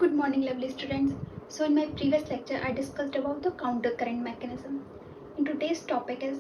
Good morning, lovely students. So, in my previous lecture, I discussed about the counter current mechanism. In today's topic is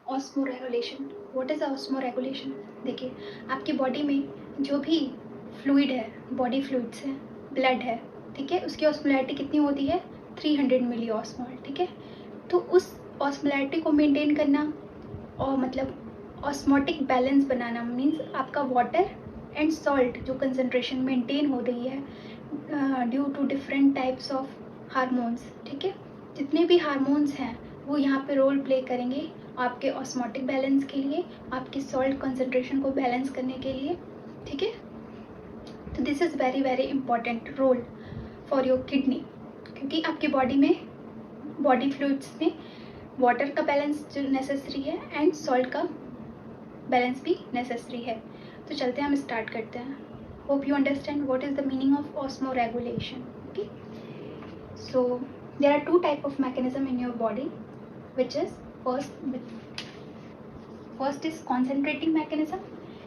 osmoregulation. What is osmoregulation? देखिए, आपकी body में जो भी fluid है, body fluids है, blood है, ठीक है, उसकी ऑस्मोलैरिटी कितनी होती है? 300 मिली ऑस्मोल, ठीक है. तो उस ऑस्मोलैरिटी को मेंटेन करना और मतलब ऑस्मोटिक बैलेंस बनाना मीन्स आपका वाटर एंड सॉल्ट जो कंसनट्रेशन मेंटेन हो रही है due to different types of hormones, ठीक है. जितने भी हार्मोन्स हैं वो यहाँ पे रोल प्ले करेंगे आपके ऑस्मोटिक बैलेंस के लिए, आपकी सॉल्ट कंसनट्रेशन को बैलेंस करने के लिए, ठीक है. तो this is very very important role for your kidney, क्योंकि आपकी बॉडी में बॉडी फ्लूइड्स में वाटर का बैलेंस जो नेसेसरी है एंड सॉल्ट का बैलेंस भी नेसेसरी है. तो चलते हैं, हम स्टार्ट करते हैं. Hope you understand what is the meaning of osmoregulation. Okay, so there are two type of mechanism in your body which is first is concentrating mechanism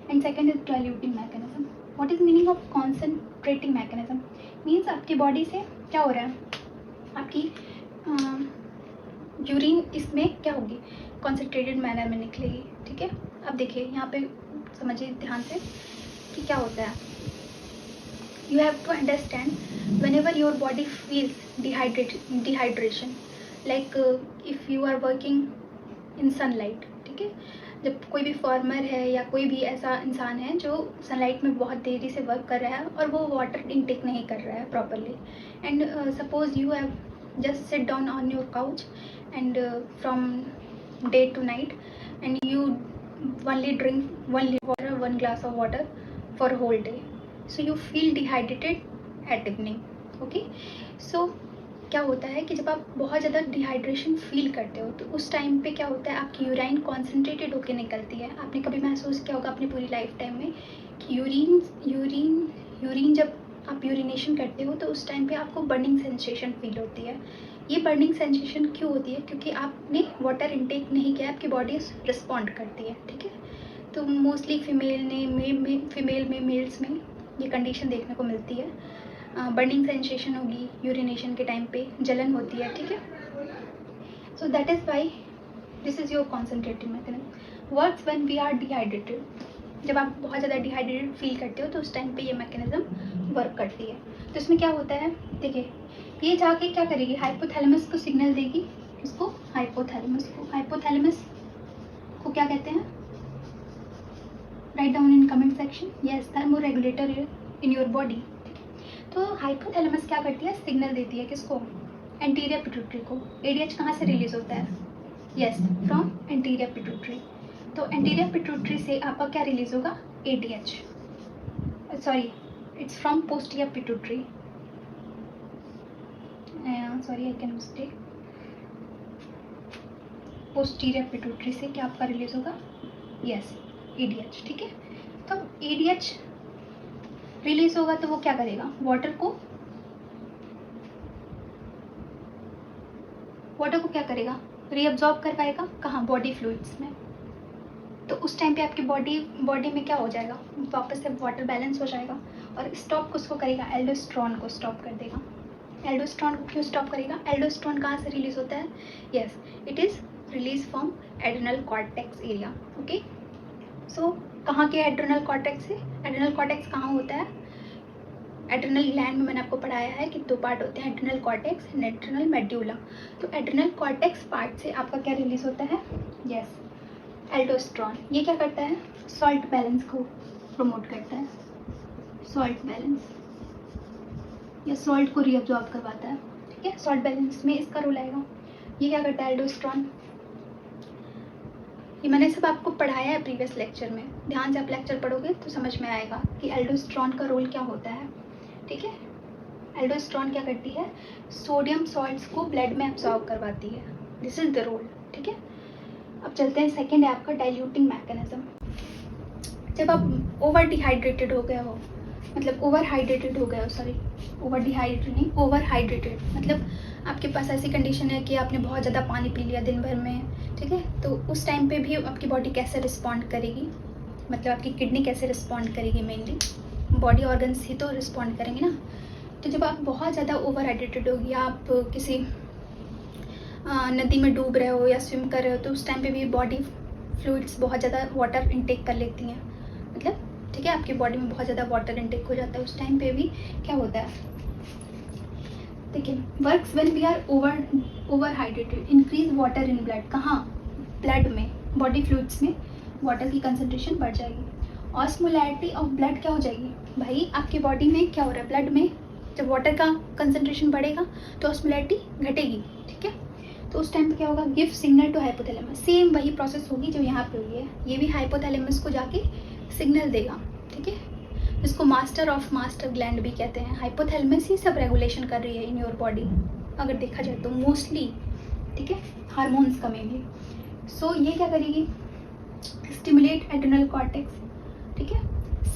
and second is diluting mechanism. What is meaning of concentrating mechanism? means आपकी body से क्या हो रहा है, आपकी urine इसमें क्या होगी, कॉन्सेंट्रेटेड मैनर में निकलेगी, ठीक है. अब देखिए यहाँ पे समझिए ध्यान से कि क्या होता है. You have to understand whenever your body feels dehydration like if you are working in sunlight, ठीक है. जब कोई भी फार्मर है या कोई भी ऐसा इंसान है जो सनलाइट में बहुत देरी से वर्क कर रहा है और वो वाटर इनटेक नहीं कर रहा है properly, and suppose you have just sit down on your couch and from day to night and you only drink 1 liter water, 1 glass of water for a whole day, so you feel dehydrated at evening. Okay, so क्या होता है कि जब आप बहुत ज़्यादा dehydration feel करते हो तो उस टाइम पे क्या होता है, आपकी यूराइन कॉन्सेंट्रेटेड होकर निकलती है. आपने कभी महसूस किया होगा अपनी पूरी लाइफ टाइम में कि यूरिन जब आप यूरिनेशन करते हो तो उस टाइम पे आपको बर्निंग सेंसेशन फील होती है. ये बर्निंग सेंसेशन क्यों होती है? क्योंकि आपने वाटर इनटेक नहीं किया, आपकी बॉडी रिस्पॉन्ड करती है, ठीक है. तो मोस्टली फीमेल में मेल्स में ये कंडीशन देखने को मिलती है. बर्निंग सेंसेशन होगी, यूरिनेशन के टाइम पे जलन होती है, ठीक है. So that is why this is your concentrating mechanism. Works when we are dehydrated. जब आप बहुत ज़्यादा डिहाइड्रेटेड फील करते हो तो उस टाइम पे ये मैकेनिज्म वर्क करती है. तो इसमें क्या होता है, देखिए ये जाके क्या करेगी, हाइपोथैलेमस को सिग्नल देगी. इसको हाइपोथैलेमस को क्या कहते हैं, write down in comment section. Yes, thermoregulator in your body. तो हाइपोथैलेमस क्या करती है, सिग्नल देती है किसको, एंटीरियर पिट्यूटरी को. एडीएच कहाँ से रिलीज होता है, यस, फ्रॉम एंटीरियर पिट्यूटरी. तो एंटीरियर पिट्यूटरी से आपका क्या रिलीज होगा, ADH. Sorry, it's from posterior pituitary. Sorry, I can mistake. Posterior pituitary से क्या आपका रिलीज होगा, यस, एडीएच, ठीक है. तो एडीएच रिलीज होगा तो वो क्या करेगा, वाटर को क्या करेगा, रीअब्जॉर्ब कर पाएगा. कहाँ, बॉडी फ्लूइड्स में. तो उस टाइम पे आपकी बॉडी में क्या हो जाएगा, वापस से वाटर बैलेंस हो जाएगा और स्टॉप किसको करेगा, एल्डोस्टेरोन को स्टॉप कर देगा. एल्डोस्टेरोन को क्यों स्टॉप करेगा, एल्डोस्टेरोन कहाँ से रिलीज होता है, yes, it is release from adrenal cortex area. Okay, so कहाँ के एड्रेनल कॉर्टेक्स से, एड्रेनल कॉर्टेक्स कहाँ होता है, एड्रेनल ग्लैंड में मैंने आपको पढ़ाया है कि 2 पार्ट होते हैं, adrenal cortex and adrenal medulla. तो एड्रेनल कॉर्टेक्स पार्ट से आपका क्या रिलीज होता है, यस, एल्डोस्टेरोन. ये क्या करता है, सॉल्ट बैलेंस को प्रमोट करता है, सॉल्ट बैलेंस या सॉल्ट को रीअब्जॉर्ब करवाता है, ठीक है. सॉल्ट बैलेंस में इसका रोल आएगा. ये क्या करता है, एल्डोस्टेरोन. ये मैंने सब आपको पढ़ाया है प्रीवियस लेक्चर में. ध्यान से आप लेक्चर पढ़ोगे तो समझ में आएगा कि एल्डोस्टेरोन का रोल क्या होता है, ठीक है. एल्डोस्टेरोन क्या करती है, सोडियम सॉल्ट्स को ब्लड में एब्जॉर्ब करवाती है. दिस इज द रोल, ठीक है. अब चलते हैं, सेकेंड है आपका डाइल्यूटिंग मैकेनिज्म. जब आप ओवर डिहाइड्रेटेड हो गए हो, मतलब ओवर हाइड्रेटेड हो गए हो, सॉरी, ओवर डिहाइड्रेटेड नहीं, ओवर हाइड्रेटेड मतलब आपके पास ऐसी कंडीशन है कि आपने बहुत ज़्यादा पानी पी लिया दिन भर में, ठीक है. तो उस टाइम पे भी आपकी बॉडी कैसे रिस्पॉन्ड करेगी, मतलब आपकी किडनी कैसे रिस्पॉन्ड करेगी, मेनली बॉडी ऑर्गन्स ही तो रिस्पॉन्ड करेंगे ना. तो जब आप बहुत ज़्यादा ओवर हाइड्रेटेड हो या आप किसी नदी में डूब रहे हो या स्विम कर रहे हो तो उस टाइम पे भी बॉडी फ्लूइड्स बहुत ज़्यादा वाटर इनटेक कर लेती हैं, मतलब ठीक है, आपकी बॉडी में बहुत ज़्यादा वाटर इनटेक हो जाता है। उस टाइम पे भी क्या होता है, देखिए, works when we are over hydrated, increase water in blood. कहाँ? ब्लड में, बॉडी फ्लूइड्स में वाटर की कंसनट्रेशन बढ़ जाएगी। ऑस्मोलैरिटी ऑफ ब्लड क्या हो जाएगी भाई, आपकी बॉडी में क्या हो रहा है, ब्लड में जब वाटर का कंसनट्रेशन बढ़ेगा तो ऑस्मोलैरिटी घटेगी, ठीक है। तो उस टाइम पे क्या होगा, give signal to hypothalamus. Same वही प्रोसेस होगी जो यहाँ पे हुई है, ये भी हाइपोथैलेमस को जाके सिग्नल देगा, ठीक है, जिसको मास्टर ऑफ मास्टर ग्लैंड भी कहते हैं। हाइपोथैलेमस ही सब रेगुलेशन कर रही है इन योर बॉडी, अगर देखा जाए तो मोस्टली, ठीक है, हार्मोन्स का मेनली। सो ये क्या करेगी, स्टिमुलेट एड्रेनल कॉर्टेक्स, ठीक है,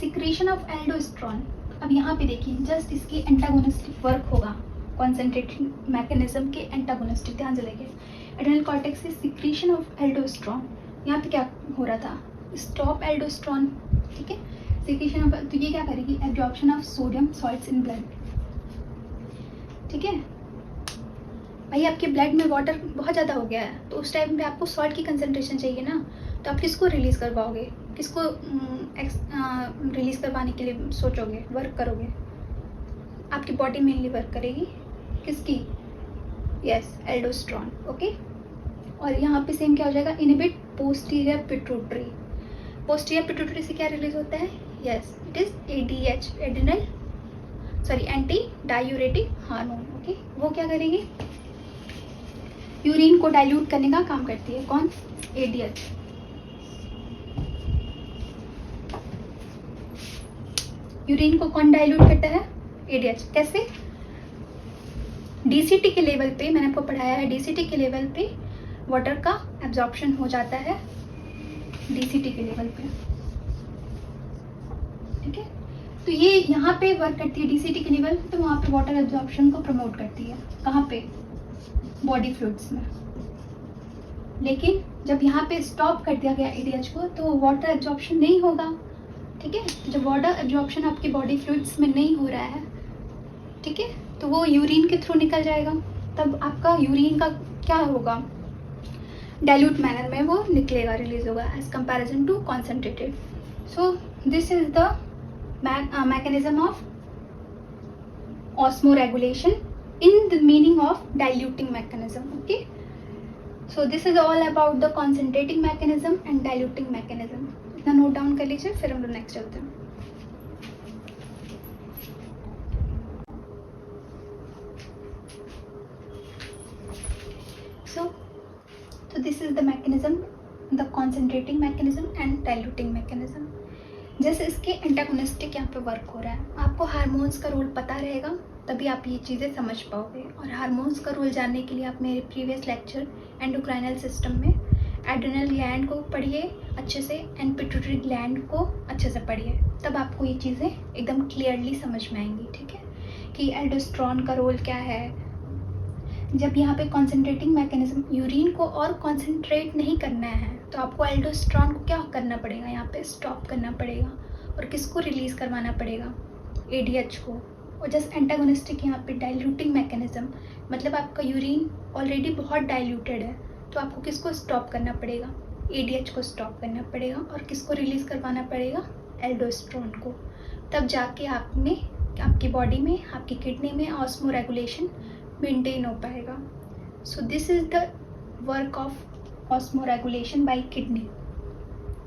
सिक्रीशन ऑफ एल्डोस्टेरोन। अब यहाँ पे देखिए, जस्ट इसकी एंटागोनिस्टिक वर्क होगा, कॉन्सेंट्रेटिंग मैकेनिज्म के एंटागोनिस्टिक, ध्यान से देखिए, एड्रेनल कॉर्टेक्स से सिक्रीशन ऑफ एल्डोस्टेरोन। यहाँ पे क्या हो रहा था, स्टॉप एल्डोस्टेरोन, ठीक है, सिक्रीशन ऑफ, तो ये क्या करेगी, absorption of sodium salts in blood, ठीक है। भाई आपके ब्लड में वाटर बहुत ज़्यादा हो गया है तो उस टाइम पे आपको सॉल्ट की कंसंट्रेशन चाहिए ना, तो आप किसको रिलीज़ करवाओगे, किसको रिलीज़ करवाने के लिए सोचोगे, वर्क करोगे, आपकी बॉडी मेनली वर्क करेगी किसकी, यस, एल्डोस्टेरोन, ओके। और यहाँ पे सेम क्या हो जाएगा, inhibit posterior pituitary. Posterior pituitary से क्या रिलीज होता है, yes, it is ADH, anti diuretic hormone, okay. वो क्या करेगी, यूरिन को डाइल्यूट करने का काम करती है, कौन, ADH। यूरिन को कौन डाइल्यूट करता है, ADH। कैसे, DCT के लेवल पे, मैंने आपको पढ़ाया है, DCT के लेवल पे वाटर का एब्जॉर्प्शन हो जाता है, DCT के लेवल पे, ठीक है। तो ये यहाँ पे वर्क करती है DCT के लेवल, तो वहाँ पे वाटर एब्जॉर्प्शन को प्रमोट करती है, कहाँ पे, बॉडी फ्लूइड्स में। लेकिन जब यहाँ पे स्टॉप कर दिया गया ADH को तो वाटर एब्जॉर्प्शन नहीं होगा, ठीक है। जब वाटर एब्जॉर्प्शन आपकी बॉडी फ्लूइड्स में नहीं हो रहा है, ठीक है, तो वो यूरिन के थ्रू निकल जाएगा, तब आपका यूरिन का क्या होगा, डाइल्यूट मैनर में वो निकलेगा, रिलीज होगा, as comparison to concentrated. So this is the mechanism of osmoregulation in the meaning of diluting mechanism, okay. So this is all about the concentrating mechanism and diluting mechanism. इतना note down कर लीजिए, फिर हम लोग next चलते हैं। So this is the mechanism, the concentrating mechanism and diluting mechanism. जैसे इसके एंटागोनिस्टिक यहाँ पे वर्क हो रहा है, आपको हार्मोन्स का रोल पता रहेगा तभी आप ये चीज़ें समझ पाओगे। और हार्मोन्स का रोल जानने के लिए आप मेरे प्रीवियस लेक्चर एंडोक्राइनल सिस्टम में एड्रेनल ग्लैंड को पढ़िए अच्छे से एंड पिट्यूटरी ग्लैंड को अच्छे से पढ़िए, तब आपको ये चीज़ें एकदम क्लियरली समझ में आएंगी, ठीक है, कि एल्डोस्टेरोन का रोल क्या है। जब यहाँ पे कॉन्सेंट्रेटिंग मैकेनिज्म, यूरिन को और कॉन्सेंट्रेट नहीं करना है तो आपको एल्डोस्टेरोन को क्या करना पड़ेगा, यहाँ पे स्टॉप करना पड़ेगा। और किसको रिलीज़ करवाना पड़ेगा, ADH को। और जस्ट एंटागोनिस्टिक यहाँ पे डाइल्यूटिंग मैकेनिज्म, मतलब आपका यूरिन ऑलरेडी बहुत डाइल्यूटेड है तो आपको किसको स्टॉप करना पड़ेगा, ADH को स्टॉप करना पड़ेगा। और किसको रिलीज़ करवाना पड़ेगा, एल्डोस्टेरोन को। तब जाके आपकी बॉडी में, आपकी किडनी में ऑस्मो रेगुलेशन मेंटेन हो पाएगा। सो this is the work of osmo regulation bye kidney,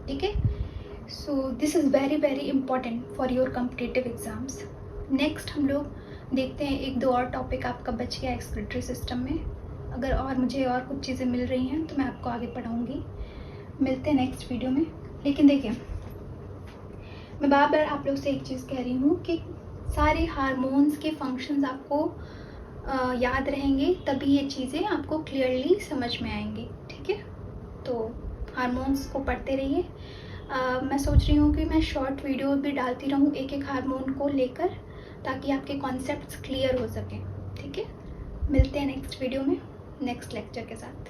ठीक है। So this is very very important for your competitive exams. Next हम लोग देखते हैं, एक दो और टॉपिक आपका बच गया एक्सक्रीटरी सिस्टम में। अगर और मुझे और कुछ चीज़ें मिल रही हैं तो मैं आपको आगे पढ़ाऊँगी। मिलते हैं नेक्स्ट वीडियो में। लेकिन देखिए, मैं बार बार आप लोग से एक चीज़ कह रही हूँ कि सारे हार्मोन्स के फंक्शंस आपको याद रहेंगे, तभी ये चीज़ें आपको क्लियरली समझ में आएंगी, ठीक है। तो हार्मोन्स को पढ़ते रहिए। मैं सोच रही हूँ कि मैं शॉर्ट वीडियो भी डालती रहूँ एक एक हार्मोन को लेकर, ताकि आपके कॉन्सेप्ट्स क्लियर हो सकें, ठीक है। मिलते हैं नेक्स्ट वीडियो में नेक्स्ट लेक्चर के साथ।